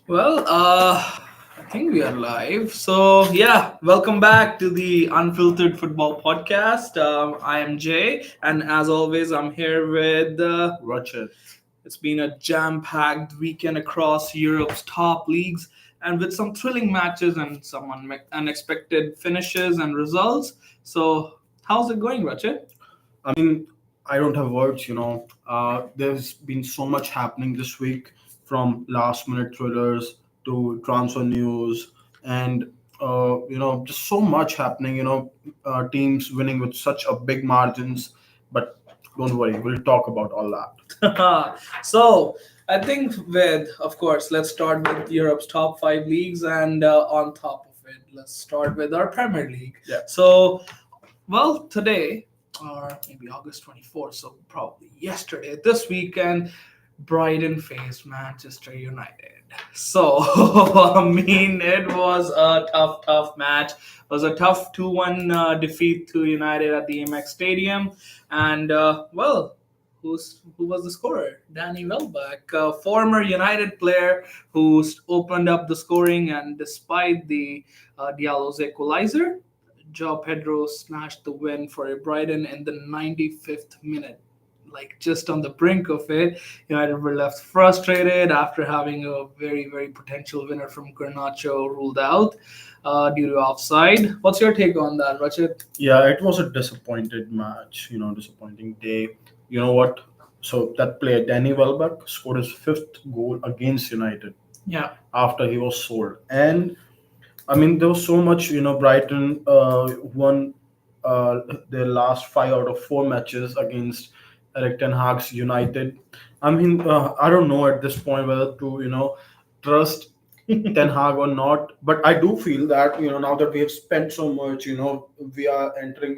I think we are live. So, yeah, welcome back to the Unfiltered Football Podcast. I am Jay, and as always, I'm here with Rachit. it's been a jam packed weekend across Europe's top leagues, and with some thrilling matches and some unexpected finishes and results. So, how's it going, Rachit? I mean, I don't have words, there's been so much happening this week from last minute thrillers to transfer news and, just so much happening, teams winning with such a big margins. But don't worry, we'll talk about all that. So I think of course, let's start with Europe's top five leagues, and on top of it, let's start with our Premier League. Yeah. So, today, or maybe August 24th, so probably yesterday, this weekend, Brighton faced Manchester United. So, it was a tough match. It was a tough 2-1 defeat to United at the Amex Stadium. And, who was the scorer? Danny Welbeck, a former United player who opened up the scoring, and despite the Diallo's equalizer, Joe Pedro snatched the win for Brighton in the 95th minute. Like just on the brink of it, United were left frustrated after having a very potential winner from Garnacho ruled out due to offside. What's your take on that, Rachit? Yeah, it was a disappointed match, disappointing day. You know what? So that player, Danny Welbeck, scored his fifth goal against United Yeah. after he was sold. And I mean, there was so much, Brighton won their last five out of four matches against Eric Ten Hag's United. I mean, I don't know at this point whether to, trust Ten Hag or not. But I do feel that, now that we have spent so much, we are entering,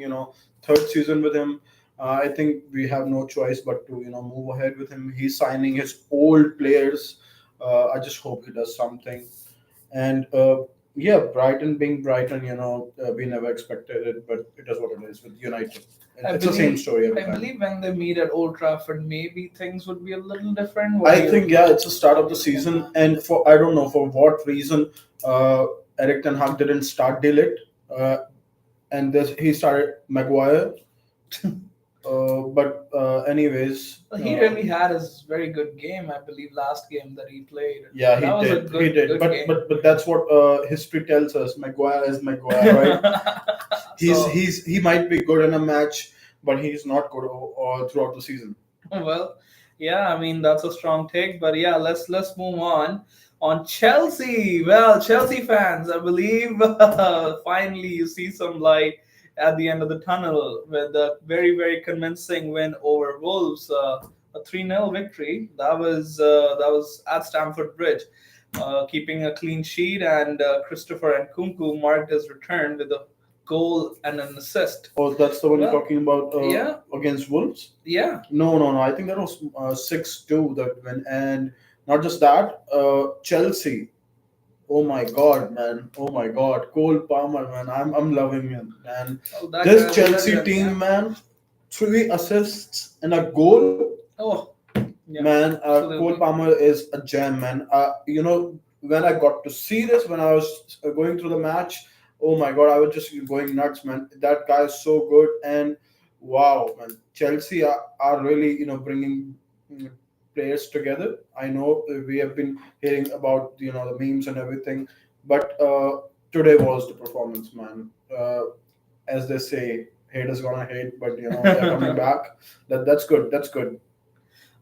third season with him. I think we have no choice but to, move ahead with him. He's signing his old players. I just hope he does something. And yeah, Brighton being Brighton, we never expected it, but it is what it is with United. It's the same story every I time. believe when they meet at Old Trafford, maybe things would be a little different. I think yeah, it's the start of the season, and for I don't know for what reason, Eric Ten Hag didn't start Dillet, and he started Maguire. But anyways, Well, he really had his very good game, I believe, last game that he played. yeah, That was a he did. good But game. but that's what history tells us. Maguire is Maguire, right? So, He might be good in a match, but he's not good throughout the season. well, yeah, I mean that's a strong take, but yeah, let's move on. On Chelsea, well, Chelsea fans, I believe finally you see some light at the end of the tunnel with a very convincing win over Wolves, a 3-0 victory. That was at Stamford Bridge, keeping a clean sheet, and Christopher Nkunku marked his return with a goal and an assist. Oh, that's the one you're Well, talking about yeah, against Wolves? yeah. No. I think that was 6-2 that win. And not just that, Chelsea. Oh my God, man. Oh my God. Cole Palmer, man. I'm loving him, man. Oh, that This guy's a Chelsea legend, yeah. team, man, three assists and a goal. Oh, yeah, Man, absolutely. Cole Palmer is a gem, man. When I got to see this, when I was going through the match, oh my god, I was just going nuts, man. That guy is so good, and wow, man, Chelsea are really, bringing mm, players together. I know we have been hearing about, the memes and everything, but today was the performance, man. As they say, haters gonna hate, but they're coming back. That's good. That's good.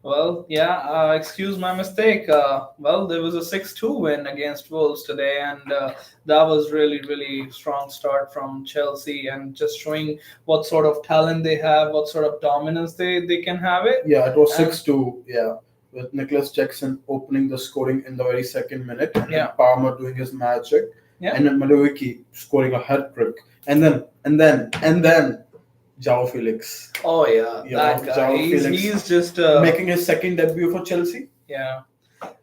Well, yeah, excuse my mistake. There was a 6-2 win against Wolves today, and that was really strong start from Chelsea, and just showing what sort of talent they have, what sort of dominance they can have it. Yeah, it was And 6-2. Yeah, with Nicholas Jackson opening the scoring in the very second minute, and yeah, then Palmer doing his magic, yeah. and then Madueke scoring a hat trick, and then Jao Felix. Oh yeah, You that know, guy. Jao He's Felix he's just making his second debut for Chelsea. yeah.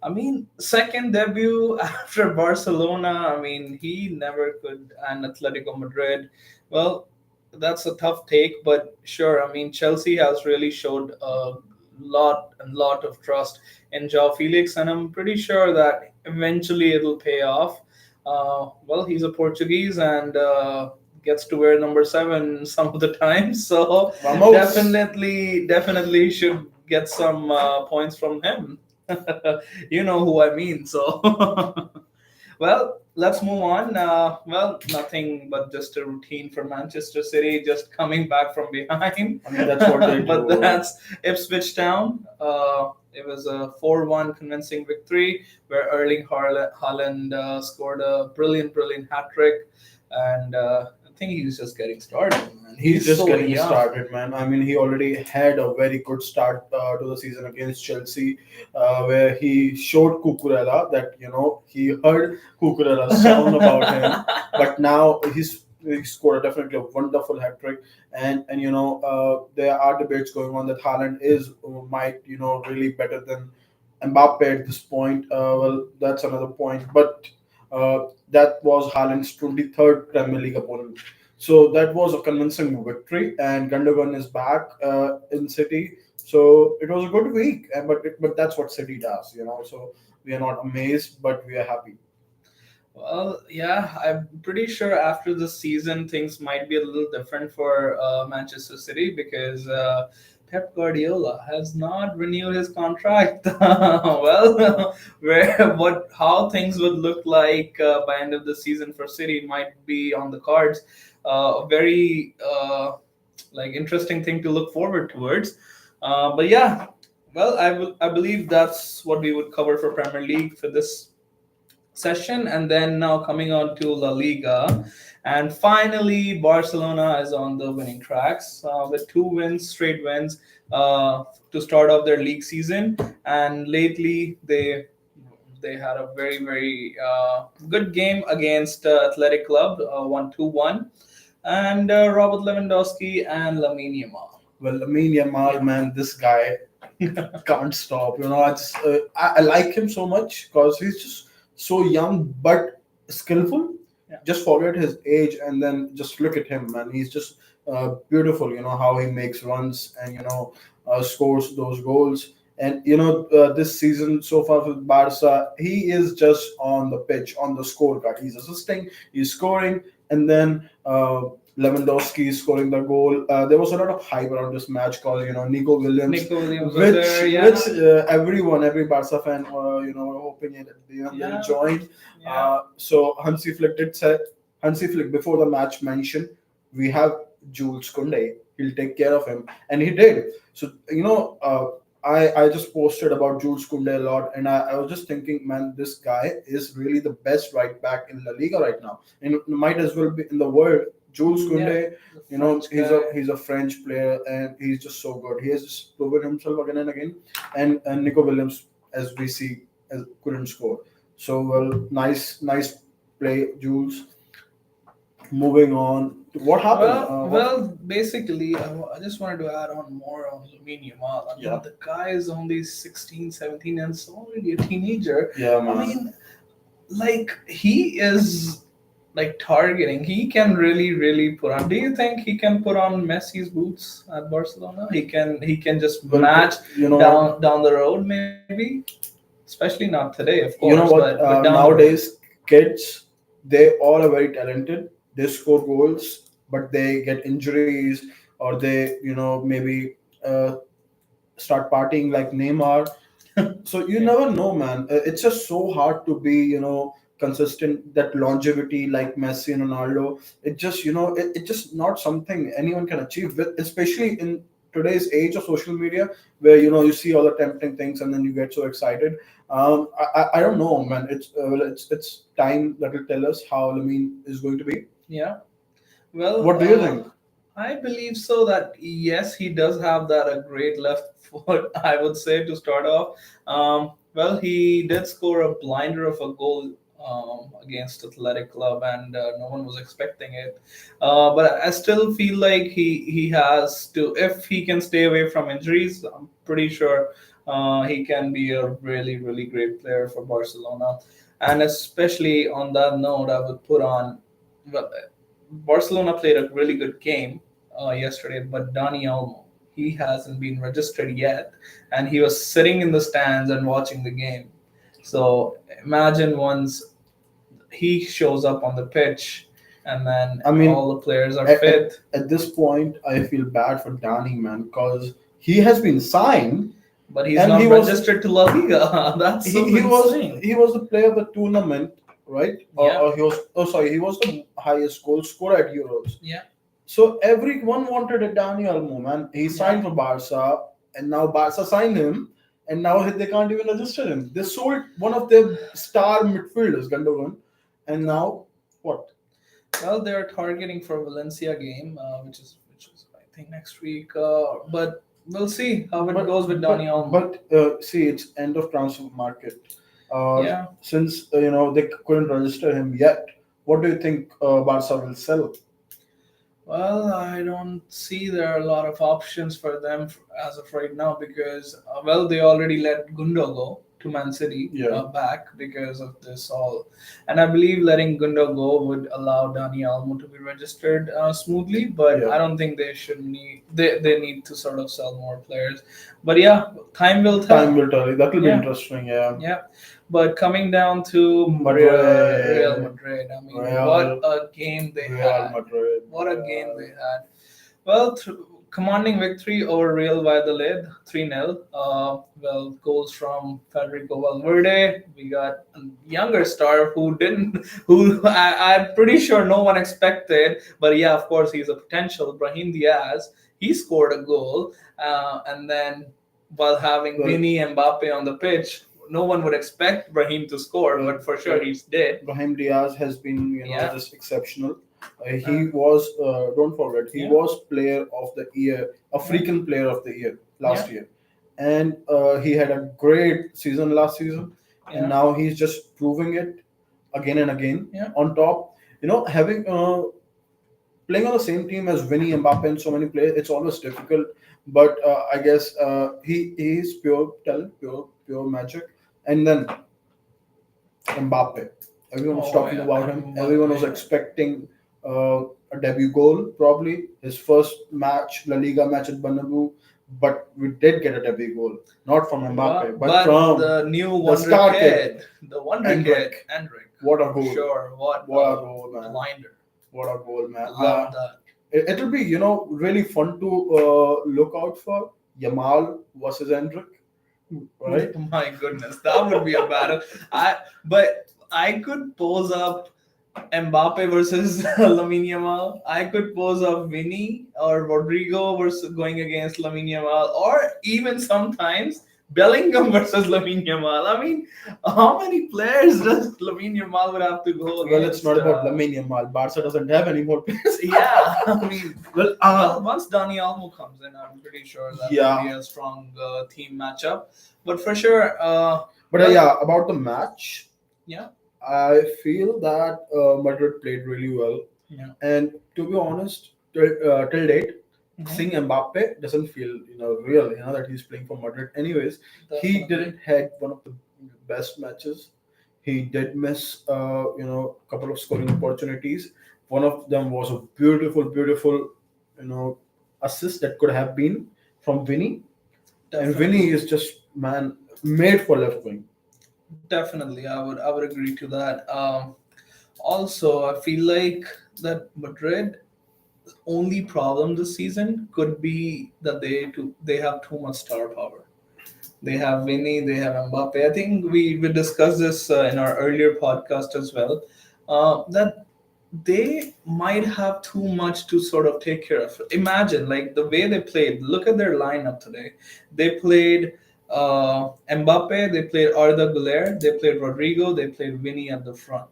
I mean, second debut after Barcelona. I mean, he never could, and Atletico Madrid. Well, that's a tough take, but sure. I mean, Chelsea has really showed lot of trust in Joao Felix, and I'm pretty sure that eventually it'll pay off. Well, he's a Portuguese and gets to wear number seven some of the time, so Vamos. definitely should get some points from him. You know who I mean. So, well, let's move on. Well, nothing but just a routine for Manchester City, just coming back from behind. I mean, that's what they But do. that's Ipswich Town. It was a 4-1 convincing victory where Erling Haaland scored a brilliant hat trick. And I think he's just getting started, man. He's He's just so getting young. started, man. I mean, he already had a very good start to the season against Chelsea, where he showed Cucurella that he heard Cucurella's song about him, but now he scored definitely a wonderful hat trick, and there are debates going on that Haaland is might really better than Mbappe at this point. Well, that's another point, but that was Haaland's 23rd Premier League opponent. So that was a convincing victory, and Gundogan is back in City. So it was a good week, but that's what City does, So we are not amazed, but we are happy. Well, yeah, I'm pretty sure after this season things might be a little different for Manchester City because Pep Guardiola has not renewed his contract. Well, where what how things would look like by end of the season for City might be on the cards. A very like interesting thing to look forward towards. But yeah, well, I believe that's what we would cover for Premier League for this session, and then now coming on to La Liga. And finally, Barcelona is on the winning tracks with two wins, straight wins to start off their league season. And lately, they had a very good game against Athletic Club, 1-2-1, and Robert Lewandowski and Lamine Yamal. Well, Lamine Yamal, man, this guy can't stop. I like him so much because he's just so young but skillful. Yeah. Just forget his age and then just look at him, man. He's just beautiful. How he makes runs and scores those goals. And this season so far with Barca, he is just on the pitch, on the scorecard. He's assisting, he's scoring, and then Lewandowski scoring the goal. There was a lot of hype around this match because Nico Williams, Nico Williams was which there, yeah. which every Barca fan hoping it they'll join. Yeah. So Hansi Flick before the match mentioned we have Jules Koundé. He'll take care of him, and he did. So I just posted about Jules Koundé a lot, and I was just thinking, man, this guy is really the best right back in La Liga right now, and might as well be in the world. Jules Koundé, he's a French player, and he's just so good. He has just proven himself again and again. And Nico Williams, as we see, couldn't score. So well, nice play, Jules. Moving on, what happened? Well, basically, I just wanted to add on more on Lamine Yamal. I mean, Yeah. the guy is only 16, 17, and is already a teenager. Yeah, I man. mean, like, he is like targeting. He can really put on. Do you think he can put on Messi's boots at Barcelona? He can just Well, match you know down the road, maybe. Especially not today, of course. you know what? But down the road. Nowadays, kids, they all are very talented. They score goals, but they get injuries, or they, maybe start partying like Neymar. So you never know, man. It's just so hard to be, consistent. That longevity, like Messi and Ronaldo, it just not something anyone can achieve. With, especially in today's age of social media, where you see all the tempting things and then you get so excited. I don't know, man. It's time that will tell us how Lamine is going to be. Yeah. Well, What do you think? I believe so that yes, he does have that a great left foot, I would say, to start off. Well, he did score a blinder of a goal against Athletic Club, and no one was expecting it. But I still feel like he has to, if he can stay away from injuries, I'm pretty sure he can be a really great player for Barcelona. And especially on that note, I would put on. Well, Barcelona played a really good game yesterday, but Dani Olmo. he hasn't been registered yet, and he was sitting in the stands and watching the game. So imagine once he shows up on the pitch, and then I mean, all the players are at, at, fit, at this point, I feel bad for Danny, man, because he has been signed but he's and not registered to La Liga. That's he, so he was insane. he was the player of the tournament, right? Yeah, He was he was the highest goal scorer at Euros. yeah, So everyone wanted a Dani Olmo, man. He yeah. signed for Barca, and now Barca signed him, and now they can't even register him. They sold one of their star midfielders, Gundogan, and now what? Well, they're targeting for Valencia game, which is I think next week. But we'll see how it goes with Dani Olmo. See, it's end of transfer market. Yeah. Since they couldn't register him yet, what do you think Barca will sell? Well, I don't see there are a lot of options for them as of right now because, well, they already let Gundo go to Man City Yeah. back because of this all. And I believe letting Gundo go would allow Dani Almo to be registered smoothly, but Yeah. I don't think they should they need to sort of sell more players. But yeah, time will tell. Time will tell. That will be Yeah. interesting. Yeah. Yeah. But coming down to Real Madrid, I mean, what a game they Real had. Madrid. What a game they had. Well, commanding victory over Real Valladolid, 3-0. Well, goals from Federico Valverde. We got a younger star who didn't, who I'm pretty sure no one expected. But yeah, of course, he's a potential. Brahim Diaz, he scored a goal. And then while having Vini and Mbappe on the pitch, no one would expect Brahim to score, but for sure he did. Brahim Diaz has been, Yeah. just exceptional. He was, don't forget, he Yeah. was player of the year, African player of the year last year. And he had a great season last season. Yeah. And now he's just proving it again and again. Yeah. On top, having playing on the same team as Vinny, Mbappe, and so many players, it's always difficult. But I guess he is pure talent, pure magic. And then Mbappe, everyone was talking about him. Everyone was expecting a debut goal, probably his first match, La Liga match at Bernabeu. But we did get a debut goal, not from Mbappe, but from the new the wonder star kid, the wonder Endrick. kid, Endrick. What a goal! Sure, what a goal, man! blinder. What a goal, man! Love that. It'll be really fun to look out for Yamal versus Endrick, right? My goodness, that would be a battle. But I could pose up Mbappe versus Lamine Yamal. I could pose up Vinny or Rodrigo versus going against Lamine Yamal, or even sometimes Bellingham versus Lamine Yamal. I mean, how many players does Lamine Yamal would have to go against? Well, it's not about Lamine Yamal. Barca doesn't have any more players. Yeah, I mean, well, once Dani Almo comes in, I'm pretty sure that Yeah. will be a strong team matchup. But for sure, about the match, yeah, I feel that Madrid played really well. Yeah. And to be honest, till date, seeing Mbappe doesn't feel real. That he's playing for Madrid. Anyways, he didn't had one of the best matches. He did miss a couple of scoring opportunities. One of them was a beautiful assist that could have been from Vinny. And Vinny is just made for left wing. Definitely, I would agree to that. Also, I feel like that Madrid only problem this season could be that they have too much star power. They have Vinny, they have Mbappe. I think we discussed this in our earlier podcast as well. That they might have too much to sort of take care of. Imagine like the way they played. Look at their lineup today. They played Mbappe, they played Arda Güler, they played Rodrigo, they played Vinny at the front,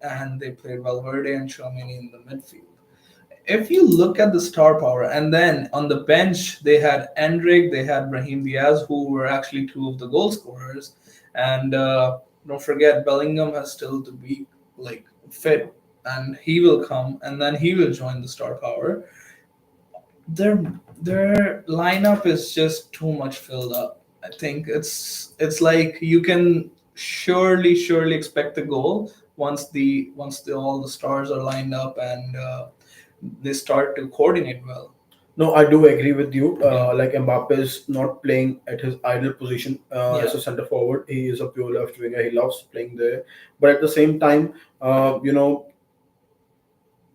and they played Valverde and Tchouaméni in the midfield. If you look at the star power, and then on the bench they had Endrick, they had Brahim Diaz, who were actually two of the goal scorers, and don't forget Bellingham has still to be like fit, and he will come, and then he will join the star power. Their lineup is just too much filled up. I think it's like you can surely expect a goal once all the stars are lined up and they start to coordinate well. No, I do agree with you. Yeah. Like Mbappe is not playing at his ideal position as Yeah. a center forward. He is a pure left winger. He loves playing there, but at the same time, you know,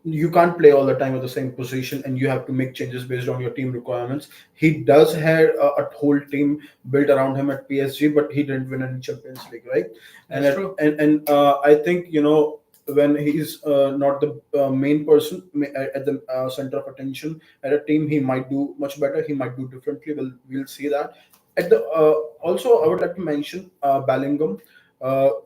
you can't play all the time at the same position, and you have to make changes based on your team requirements. He does have a whole team built around him at PSG, but he didn't win any Champions League, right? And That's true. I think, when he's not the main person at the center of attention at a team, he might do much better. He might do differently. We'll see that. At the Also, I would like to mention Bellingham.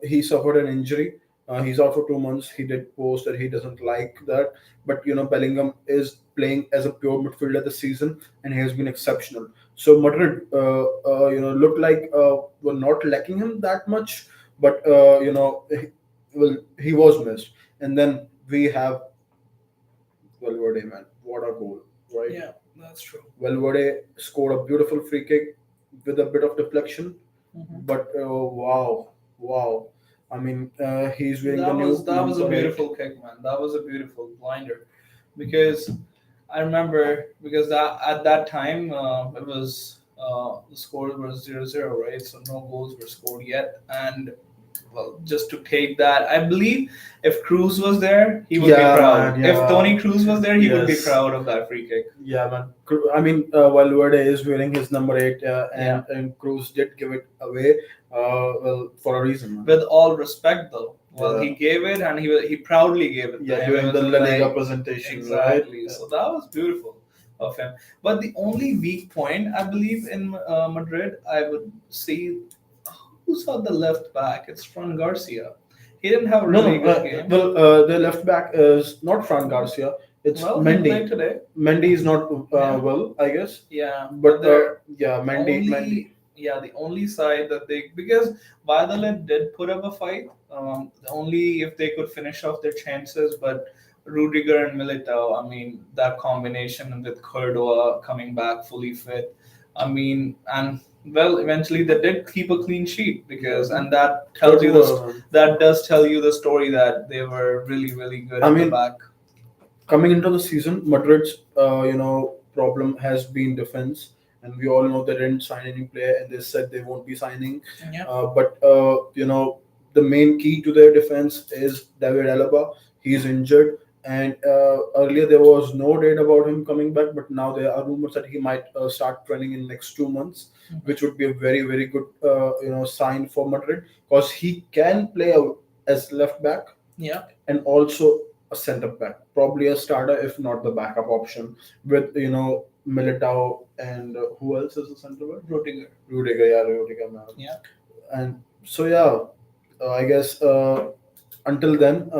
He suffered an injury. He's out for 2 months. He did post that he doesn't like that, but Bellingham is playing as a pure midfielder this season, and he has been exceptional. So Madrid, looked like were not lacking him that much, but he was missed. And then we have Valverde, man, what a goal, right? Yeah, that's true. Valverde scored a beautiful free kick with a bit of deflection, Hmm. but wow, wow. I mean, he's wearing the That new was a number eight. beautiful kick, man. That was a beautiful blinder, because I remember, because that at that time it was the score was 0-0, right? So no goals were scored yet, and well, just to take that, I believe if Cruz was there, he would be Yeah, proud. man. If Yeah. Tony Cruz was there, he would be Yes. proud of that free kick. Yeah, man. I mean, Valverde is wearing his number eight, Yeah. and Cruz did give it away. Well, for a reason, man. With all respect, though, well, Yeah. he gave it, and he proudly gave it to Yeah, him. It during the was La Liga like presentation, right? exactly. So that was beautiful of him. But the only weak point, I believe, in Madrid, I would see, who's on the left back? It's Fran Garcia. He didn't have a No, really no. good game. The left back is not Fran Garcia. It's Well, he Mendy. played today. Mendy is not Yeah. well, I guess. Yeah, But they're yeah, Mendy. the only side that they, because Valladolid did put up a fight. Only if they could finish off their chances, but Rudiger and Militao, I mean, that combination with Cordova coming back fully fit, I mean, and well, eventually they did keep a clean sheet, because, and that tells you this, Cordova, that does tell you the story that they were really really good I at the mean, back. coming into the season, Madrid's problem has been defense, and we all know they didn't sign any player, and they said they won't be signing. Yeah. But the main key to their defense is David Alaba. He's injured, and earlier there was no date about him coming back, but now there are rumors that he might start training in next 2 months, which would be a very very good sign for Madrid, because he can play as left back Yeah. and also a centre back, probably a starter if not the backup option with Militao and who else is the centre back? Rudiger. Rudiger, yeah, Rudiger, man. Yeah. And so yeah, I guess until then,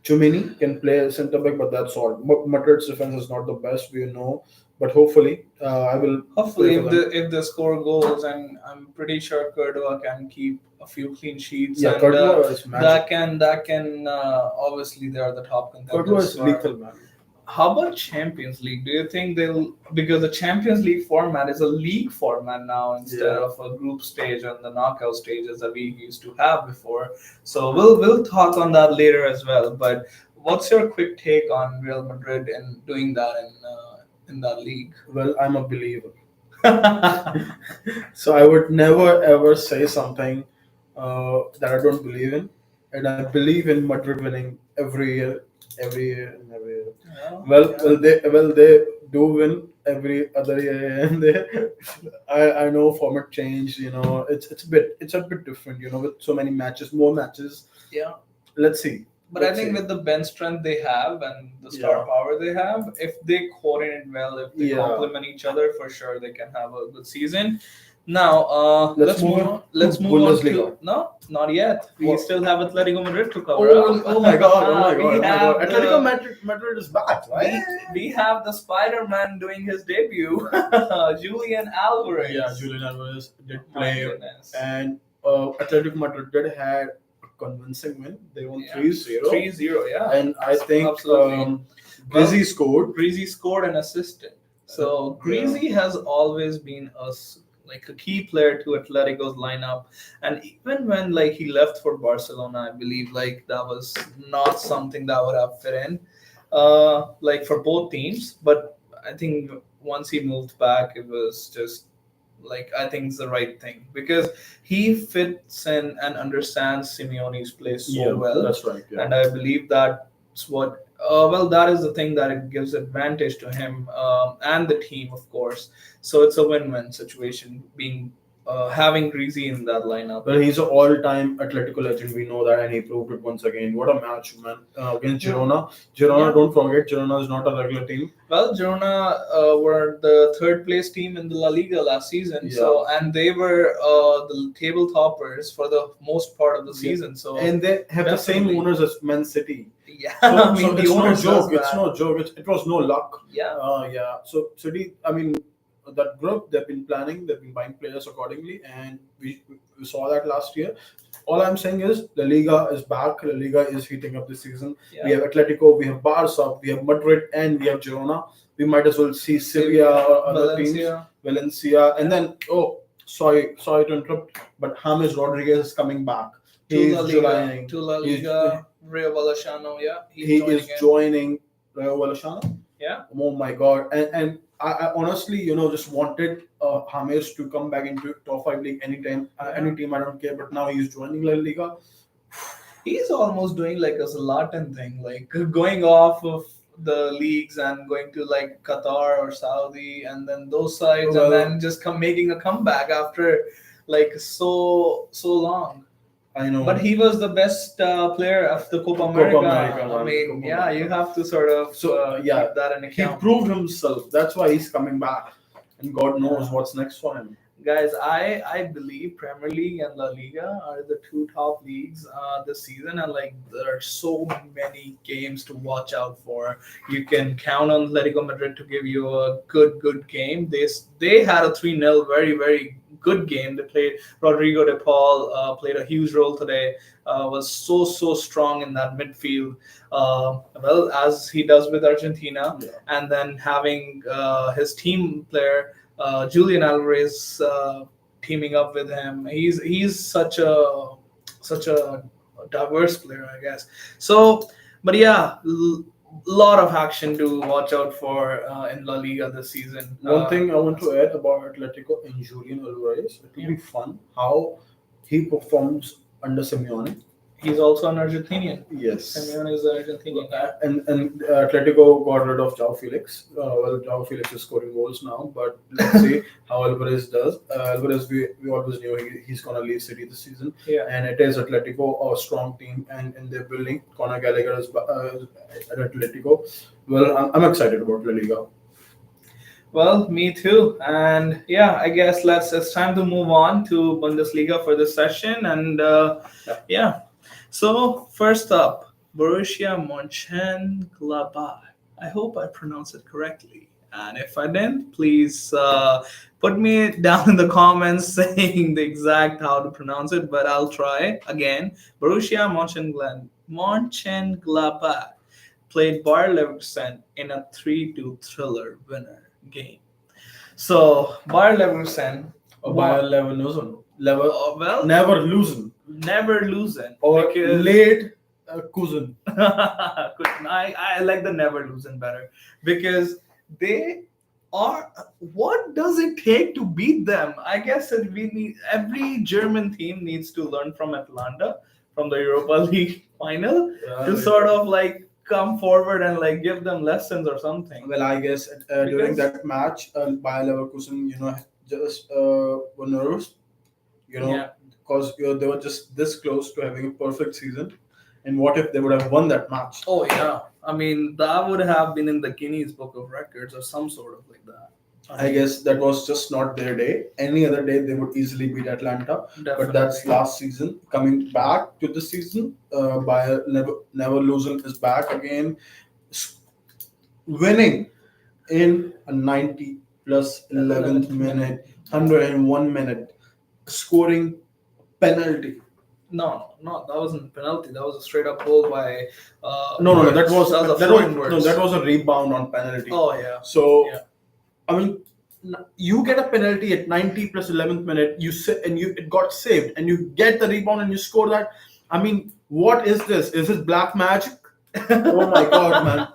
Chumini can play centre back, but that's all. Madrid's defense is not the best, we know, but hopefully, I will Hopefully, pray for them. if they score goals, and I'm pretty sure Cordova can keep a few clean sheets, Yeah, and Courtois is magic. that can obviously they are the top Courtois contenders is for. lethal, man. How about Champions League? Do you think they'll, because the Champions League format is a league format now instead Yeah. of a group stage and the knockout stages that we used to have before? So we'll talk on that later as well. But what's your quick take on Real Madrid and doing that in that league? Well, I'm a believer. So I would never ever say something that I don't believe in, and I believe in Madrid winning every year, and every year. Yeah, Well, yeah. they do win every other year, and I know format change. It's a bit different. With so many matches, more matches. Yeah. Let's see. But I Let's think see. with the bench strength they have and the star Yeah. power they have, if they coordinate well, if they Yeah. complement each other, for sure they can have a good season. Now, Let's move on Let's to move on to Bundesliga. no, not yet. We What? still have Atletico Madrid to cover Oh, up. oh my god! Oh my god! we Oh my have god! Atletico Madrid is back, right? we have the Spider Man doing his debut, Julian Alvarez. Yeah, Julian Alvarez did My play, goodness. and Atletico Madrid did had a convincing win. They won Yeah. 3-0. 3-0, yeah. And I think Absolutely. Greasy scored. Greasy scored and assisted. So Greasy has always been like a key player to Atletico's lineup, and even when like he left for Barcelona, I believe like that was not something that would have fit in, like for both teams. But I think once he moved back, it was just like I think it's the right thing because he fits in and understands Simeone's play so Yeah, well, that's right. Yeah. and I believe that's what. Well, that is the thing that it gives advantage to him and the team, of course. So it's a win-win situation being having Greasy in that lineup. Well, he's an all-time Atletico legend. We know that, and he proved it once again. What a match, man! Against Yeah. Girona. Girona, Yeah. don't forget, Girona is not a regular team. Well, Girona were the third place team in the La Liga last season, so Yeah. and they were the table toppers for the most part of the Yeah. season. So And they have the same definitely, owners as Man City. yeah, So, I so mean the it's no owners does joke. It's that. no joke. It was no luck. Yeah, Yeah. So City, I mean, that group they've been planning. They've been buying players accordingly, and we saw that last year. All I'm saying is La Liga is back. La Liga is heating up this season. yeah. We have Atletico, we have Barca, we have Madrid, and we have Girona. We might as well see Sevilla or other teams, Valencia. Valencia, and Yeah. then sorry to interrupt, but James Rodriguez is coming back. To La He's Liga, joining. to La He's, Liga, Rio Vallecano. Yeah, he joining is in. joining Rayo Vallecano. Yeah, Oh my god! And I honestly, just wanted James to come back into top five league anytime, any team. I don't care. But now he's joining La Liga. he's almost doing like a Zlatan thing, like going off of the leagues and going to like Qatar or Saudi and then those sides Well, and then just come making a comeback after like so long. I know. But he was the best player of the Copa Copa America. America, I man. mean, Copa yeah, you America. have to sort of So yeah, keep that in he account. proved himself. That's why he's coming back, and God knows what's next for him. Guys, I believe Premier League and La Liga are the two top leagues this season, and like there are so many games to watch out for. You can count on Atletico Madrid to give you a good game. They had a 3-0 very good game. They played Rodrigo de Paul played a huge role today. Was so strong in that midfield. Well, as he does with Argentina, Yeah. and then having his team player Julian Alvarez teaming up with him. He's such a diverse player, I guess. So, but yeah, lot of action to watch out for in La Liga this season. One thing I want to add about Atletico and Julian Alvarez, it will be fun how he performs under Simeone. He's also an Argentinian. Yes. Simeone is an Argentinian. Yeah. And Atletico got rid of João Felix. Well, João Felix is scoring goals now, but let's see how Alvarez does. Alvarez, we always knew he's going to leave City this season. Yeah. And it is Atletico, a strong team, and they're building. Conor Gallagher is at Atletico. Well, I'm excited about La Liga. Well, me too. And yeah, I guess it's time to move on to Bundesliga for this session. And yeah. So first up, Borussia Mönchengladbach. I hope I pronounced it correctly. And if I didn't, please put me down in the comments saying the exact how to pronounce it. But I'll try again. Borussia Mönchengladbach played Bayer Leverkusen in a 3-2 thriller winner game. So Bayer Leverkusen Bayer Leverkusen. well, Never losing. never losing. Or Because- late cousin. I like the never losing better because they are. What does it take to beat them? I guess every German team needs to learn from Atlanta from the Europa League final to sort of like come forward and like give them lessons or something. Well, I guess during that match, Bayer Leverkusen, just were nervous, Yeah. because they were just this close to having a perfect season. And what if they would have won that match? Oh yeah, I mean that would have been in the Guinness Book of Records or some sort of like that. I guess that was just not their day. Any other day, they would easily beat Atlanta. Definitely. But that's last season. Coming back to the season, Bayer never losing is back again, winning in a 90 plus 11th minute, 101 minute, scoring penalty. No, that wasn't a penalty. That was a straight up goal by. No, that Wirtz. was a that foreign was, no, Wirtz. that was a rebound on penalty. Oh yeah. So, Yeah. I mean, you get a penalty at 90 plus 11th minute, you sit and it got saved, and you get the rebound and you score that. I mean, what is this? Is it black magic? Oh my god, man!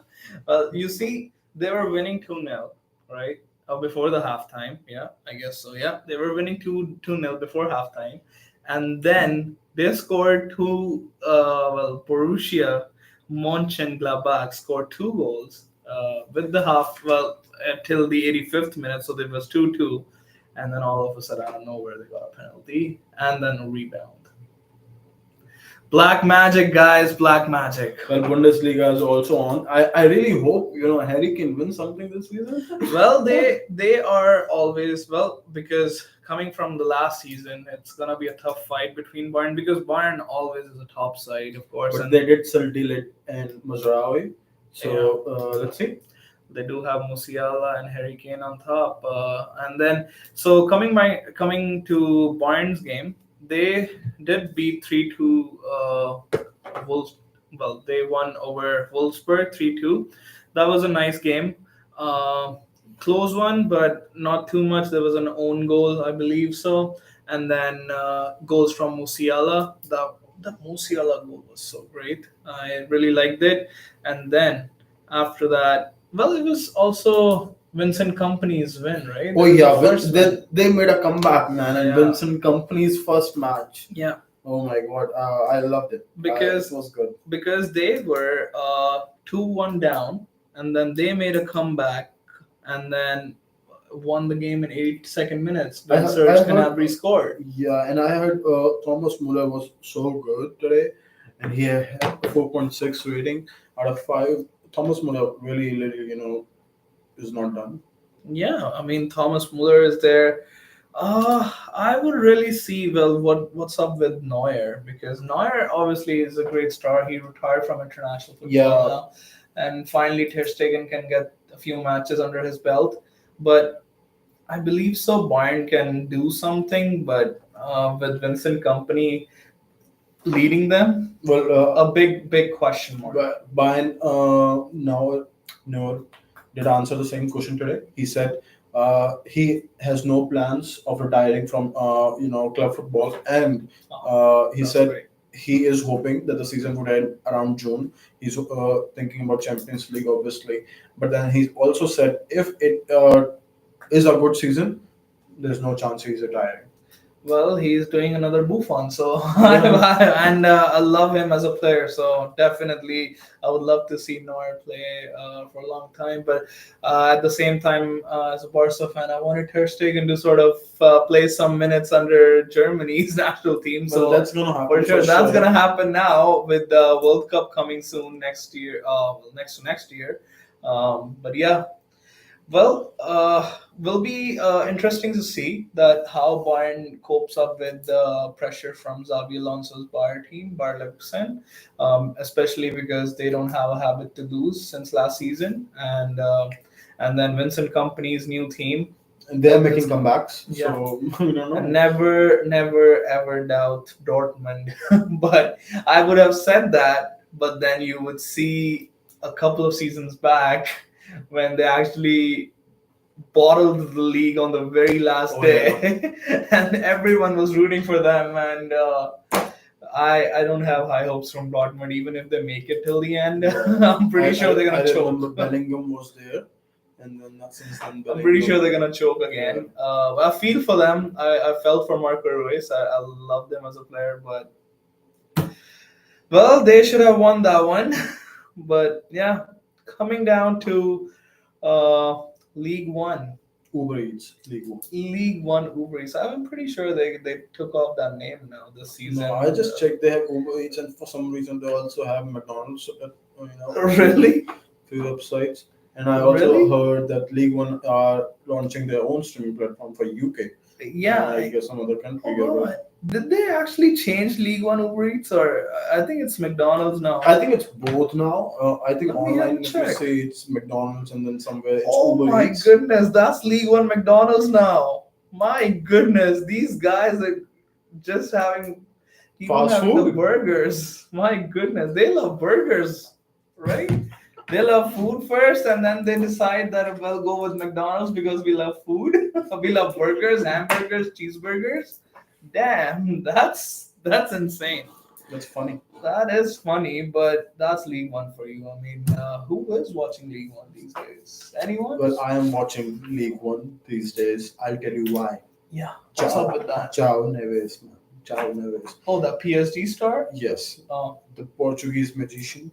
You see, they were winning 2-0, right? Before the halftime. Yeah, I guess so. Yeah, they were winning 2-0 before halftime. And then they scored Borussia Mönchengladbach scored 2 goals with the half, till the 85th minute. So there was 2-2. And then all of a sudden, out of nowhere, they got a penalty and then a rebound. Black magic, guys, black magic. Well, Bundesliga is also on. I really hope Harry can win something this season. Well, they are always, because coming from the last season, it's gonna be a tough fight between Bayern, because Bayern always is a top side, of course, But and they did Saldilet and Mazraoui. So let's see. they do have Musiala and Harry Kane on top, and then so coming to Bayern's game, they did beat 3-2 Wolves. Well, they won over Wolfsburg 3-2. That was a nice game. Uh, Close one, but not too much. There was an own goal, I believe so, and then goals from Musiala. The Musiala goal was so great. I really liked it. And then after that, it was also Vincent Company's win, right? Oh That was yeah, the first win. they made a comeback, man, and Yeah. Vincent Company's first match. Yeah, Oh my god, I loved it. because It was good. they were 2-1 down, and then they made a comeback, and then won the game in 82nd minutes when I Serge heard, Gnabry scored. yeah, and I heard Thomas Muller was so good today, and he had a 4.6 rating out of 5. Thomas Muller really, is not done. Yeah, I mean Thomas Muller is there. I would really see what's up with Neuer, because Neuer obviously is a great star. He retired from international football Yeah. now, and finally Ter Stegen can get a few matches under his belt. But I believe so. Bayern can do something, but with Vincent Company leading them, Well, a big question mark. but Bayern now no did answer the same question today. He said he has no plans of retiring from club football, and he That's said great. he is hoping that the season would end around June. He's thinking about Champions League, obviously, but then he also said if it is a good season, there's no chance he's retiring. Well, he's doing another Buffon, so Yeah. and I love him as a player. So definitely, I would love to see Neuer play for a long time. But at the same time, as a Barca fan, I wanted Ter Stegen to sort of play some minutes under Germany's national team. So So that's gonna happen for sure, that's sure. gonna happen now with the World Cup coming soon next year. Next year. But yeah, will be interesting to see that how Bayern copes up with the pressure from Xabi Alonso's Bayern team, Bayer Leverkusen, especially because they don't have a habit to lose since last season, and then Vincent Company's new team. And they're making comebacks. Yeah. So we don't know. Never, ever doubt Dortmund, but I would have said that, but then you would see a couple of seasons back when they actually bottled the league on the very last Oh, day, and everyone was rooting for them. And I don't have high hopes from Dortmund, even if they make it till the end. I'm pretty sure they're gonna I remember choke. Bellingham was there, and then since then I'm pretty sure they're Bellingham. gonna choke again. I feel for them. I felt for Marco Reus. I love them as a player, but they should have won that one. But yeah, coming down to uh, League One. Uber Eats League One. League One Uber Eats. I'm pretty sure they took off that name now this season. No, I just checked. They have Uber Eats, and for some reason they also have McDonald's. Really? Few websites. And I also Really? heard that League One are launching their own streaming platform for UK. Yeah. I guess some other country. Hold on. Did they actually change League One Uber Eats, or I think it's McDonald's now? I think it's both now. I think Let me have a online if you check. say it's McDonald's, and then somewhere it's Oh Uber my Eats. goodness, that's League One McDonald's now. My goodness, these guys are just having Fast having the food. burgers. My goodness, they love burgers, right? They love food first, and then they decide that we'll go with McDonald's because we love food. We love burgers, hamburgers, cheeseburgers. Damn, that's insane. That's funny. That is funny, but that's League One for you. I mean, who is watching League One these days? Anyone? Well, I am watching League One these days. I'll tell you why. Yeah. What's up with that? Chao Neves, man. Chao Neves. Oh, the PSG star? Yes, Oh, the Portuguese magician.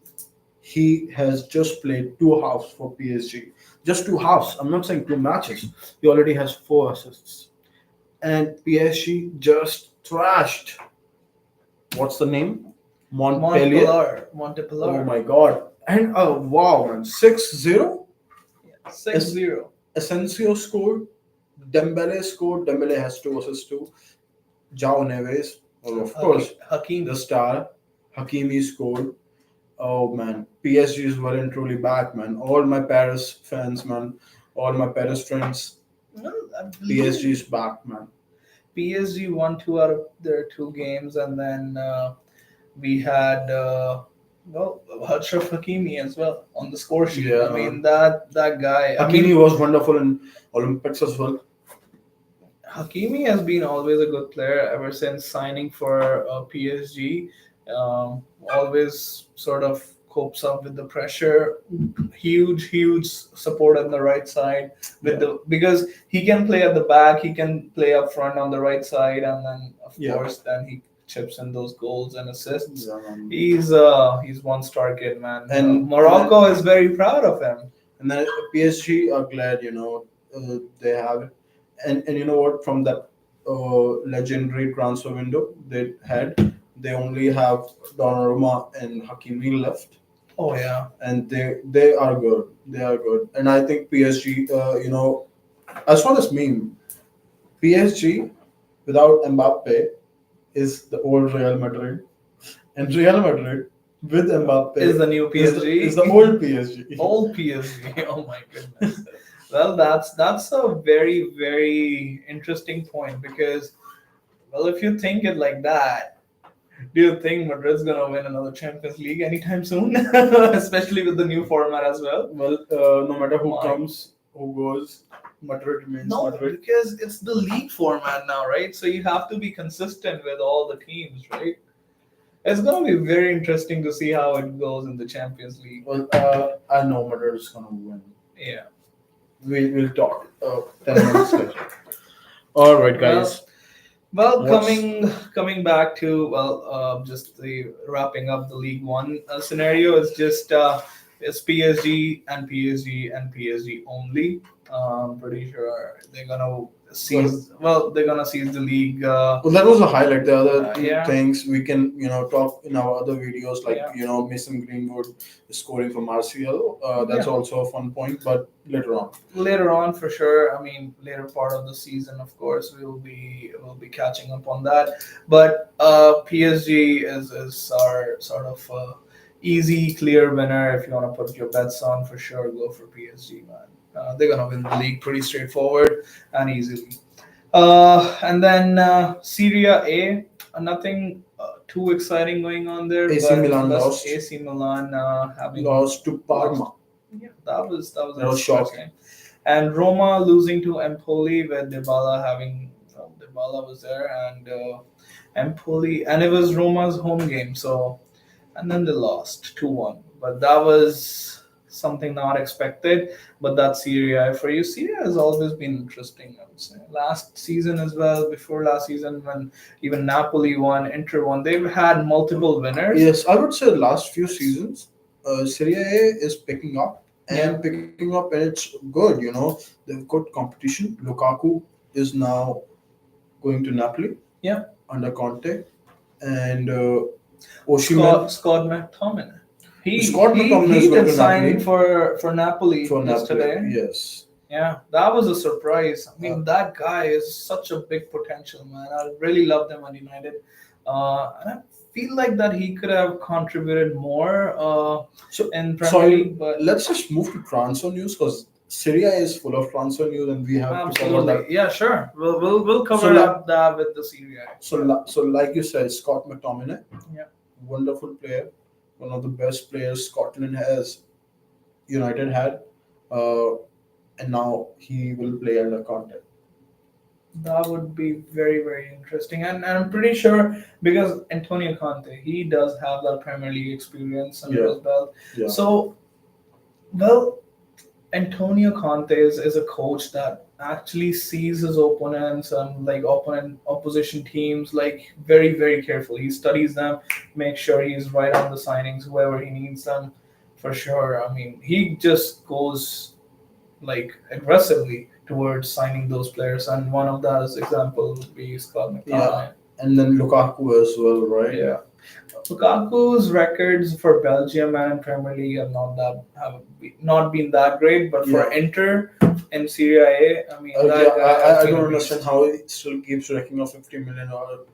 He has just played two halves for PSG. Just two halves. I'm not saying two matches. He already has four assists. And PSG just thrashed. What's the name? Montpellier. Montpellier. Oh Montpellier. my god. And wow, man. 6-0. Yeah. 6-0. Asensio scored. Dembele scored. Dembele has two assists too. Jao Neves. Well, of course, Hakim. the star. Hakimi scored. Oh man, PSG is well and truly back, man. All my Paris fans, man. All my Paris friends. Well, I PSG believe is back, man. PSG won two out of their two games, and then we had Achraf Hakimi as well on the score sheet. Yeah. I mean that guy. I Hakimi mean, was wonderful in Olympics as well. Hakimi has been always a good player ever since signing for PSG. Always sort of copes up with the pressure. Huge support on the right side with Yeah. the because he can play at the back, he can play up front on the right side, and then of Yeah. course then he chips in those goals and assists. Yeah, man. He's one star kid, man. And Morocco is very proud of him. And then PSG are glad, they have it. And you know what? From that legendary transfer window they had, they only have Donnarumma and Hakimi left, Oh yeah. and they are good. They are good, and I think PSG, as for this meme, PSG without Mbappe is the old Real Madrid, and Real Madrid with Mbappe Is the new PSG. is the old PSG. Old PSG. Oh my goodness. Well, that's a very interesting point because, well, if you think it like that, do you think Madrid's gonna win another Champions League anytime soon? Especially with the new format as well. Well, no matter who My- comes, who goes, Madrid remains No, Madrid. because it's the league format now, right? So you have to be consistent with all the teams, right? It's gonna be very interesting to see how it goes in the Champions League. Well, I know Madrid is gonna win. Yeah. We'll talk 10 minutes later. All right, guys. Well, What's- coming back to just the wrapping up the League One scenario is just it's PSG and PSG and PSG only. I'm pretty sure they're gonna seize. Well, they're gonna seize the league. Well, that was a highlight. The other Yeah. things we can, talk in our other videos, like Yeah. Mason Greenwood is scoring for Martial. That's Yeah. also a fun point, but later on. Later on, for sure. I mean, later part of the season, of course, we'll be catching up on that. But PSG is our sort of easy, clear winner. If you want to put your bets on, for sure, go for PSG, man. They're gonna win the league pretty straightforward and easily. And then Syria A, nothing too exciting going on there. AC but Milan just lost. AC Milan having Lost to Parma. yeah, that was That was interesting. shocking. And Roma losing to Empoli with Dybala having Dybala was there and Empoli and it was Roma's home game. So and then they lost 2-1. But that was something not expected. But that's Serie A for you. Serie A has always been interesting, I would say. Last season as well, before last season when even Napoli won, Inter won, they've had multiple winners. Yes, I would say the last few seasons, Serie A is picking up and Yeah. picking up, and it's good. They've got competition. Lukaku is now going to Napoli. Yeah. Under Conte, and Osimhen Scott McTominay. Scott McTominay is he going did to sign Napoli. for Napoli for Napoli. yesterday. Yes, Yeah, that was a surprise. I mean, that guy is such a big potential, man. I really love him at United. And I feel like that he could have contributed more So in Premier sorry, League, but let's just move to transfer news because Serie A is full of transfer news, and we have to cover absolutely. that. Yeah, sure. We'll cover So, up that with the Serie A. So like you said, Scott McTominay, Yeah. wonderful player, one of the best players Scotland has, United had, and now he will play under Conte. That would be very, very interesting. And I'm pretty sure because Antonio Conte, he does have that Premier League experience under Yeah, his belt. yeah, So, well, Antonio Conte is a coach that actually sees his opponents and like opposition teams like very, very carefully. He studies them, makes sure he's right on the signings, whoever he needs them for sure. I mean, he just goes like aggressively towards signing those players, and one of those examples would be Scott yeah. McTominay. And then Lukaku as well, right? Yeah. Lukaku's records for Belgium and Premier League have not been that great, but for Yeah. Inter and Serie A, I mean Yeah, that guy has I been don't a understand beast. how it still keeps racking up 50 million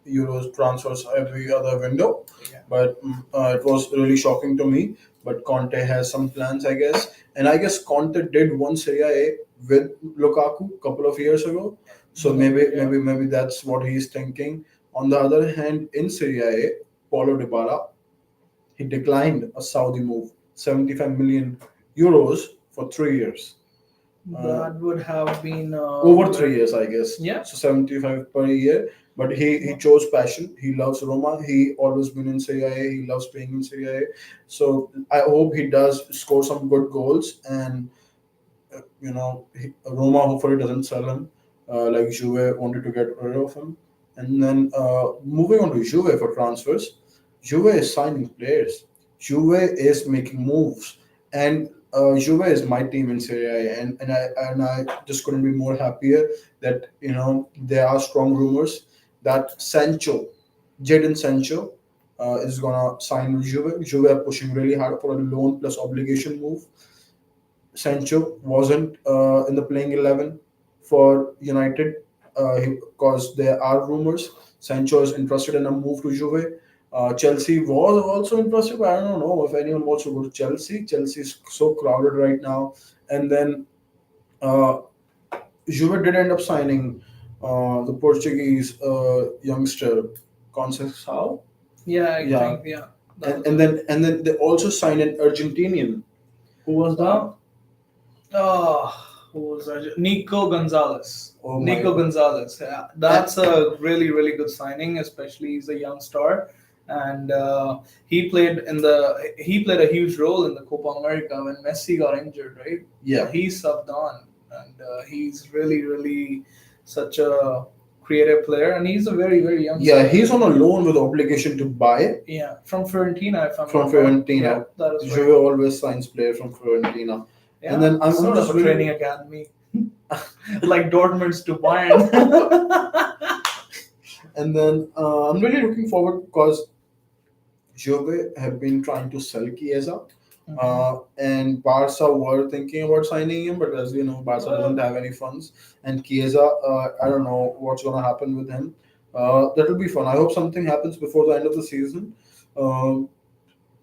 euros transfers every other window. Yeah. But it was really shocking to me. But Conte has some plans, I guess. And I guess Conte did one Serie A with Lukaku a couple of years ago. So Yeah. maybe that's what he's thinking. On the other hand, in Serie A, Paulo Dybala, he declined a Saudi move, 75 million euros for 3 years. Uh, That would have been Over 3 years, I guess. yeah. So 75 per year. But he chose passion. He loves Roma. He always been in Serie A. He loves playing in Serie A. So I hope he does score some good goals. And Roma hopefully doesn't sell him. Like Juve wanted to get rid of him. And then moving on to Juve for transfers, Juve is signing players. Juve is making moves, and Juve is my team in Serie A, and I just couldn't be more happier that there are strong rumors that Jadon Sancho, is gonna sign with Juve. Juve are pushing really hard for a loan plus obligation move. Sancho wasn't in the playing 11 for United because there are rumors. Sancho is interested in a move to Juve. Chelsea was also interested, but I don't know if anyone wants to go to Chelsea. Chelsea is so crowded right now. And then uh, Juve did end up signing the Portuguese youngster, Conceição. Yeah, I Yeah, think yeah. That and was and it. then and then they also signed an Argentinian. Who was that? Uh, Oh, who was that? Nico Gonzalez. Oh my Nico god. Gonzalez. Yeah, And that's a really, really good signing, especially he's a young star, and he played a huge role in the Copa America when Messi got injured, right? yeah, He subbed on, and he's really, really such a creative player, and he's a very, very young yeah, star. he's on a loan with obligation to buy Yeah, from Fiorentina, if I'm from not wrong. Yeah, Fiorentina. that is Juve right. always signs players from Fiorentina. And Yeah, then I'm sort of just a training really academy. Like Dortmund's to Bayern. and then I'm really looking forward because Juve have been trying to sell Chiesa. Mhm. And Barca were thinking about signing him, but as you know, Barca doesn't Well, have any funds. And Chiesa, I don't know what's going to happen with him. That'll be fun. I hope something happens before the end of the season. Um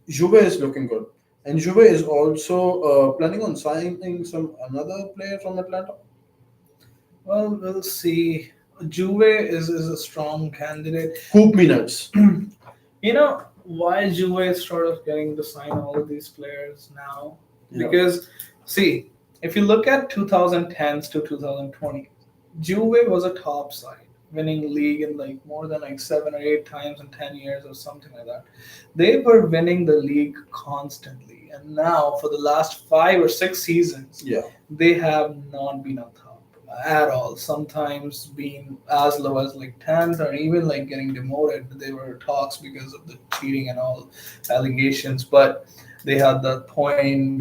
Juve is looking good, and Juve is also planning on signing some another player from Atlanta. we'll see. Juve is a strong candidate. Hoop me nuts. You know why Juve is sort of getting to sign all of these players now? Yeah, Because, see, if you look at 2010s to 2020, Juve was a top side, winning league in like more than like 7 or 8 times in 10 years or something like that. They were winning the league constantly, and now for the last 5 or 6 seasons, yeah, they have not been on top at all. Sometimes being as low as like 10th or even like getting demoted. They were talks because of the cheating and all allegations, but they had that point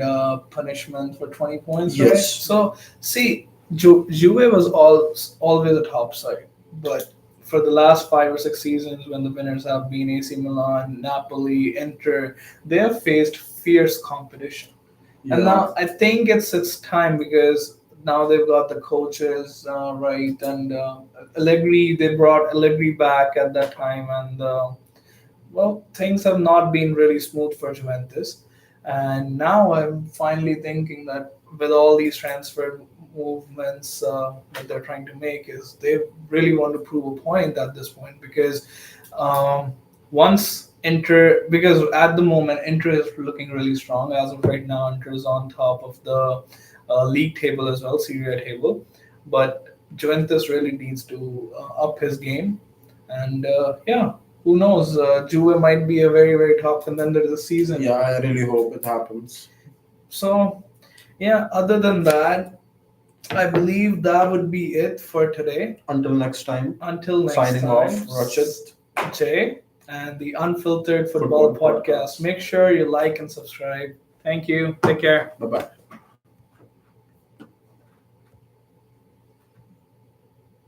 punishment for 20 points, right? yes, So see, Juve was always a top side, but for the last 5 or 6 seasons, when the winners have been AC Milan, Napoli, Inter, they have faced fierce competition. And yeah, now I think it's time because now they've got the coaches right, and Allegri. They brought Allegri back at that time, and well, things have not been really smooth for Juventus. And now I'm finally thinking that with all these transfer movements that they're trying to make, is they really want to prove a point at this point because once Inter, because at the moment Inter is looking really strong as of right now. Inter is on top of the league table as well, Serie A table, but Juventus really needs to up his game, and yeah, who knows? Juve might be a very very top contender this season. Yeah, I really hope it happens. So yeah, other than that, I believe that would be it for today. Until next time, Until next signing time, off, Rachit. Jay and the Unfiltered Football Football Podcast. Podcast. Make sure you like and subscribe. Thank you. Take care. Bye bye.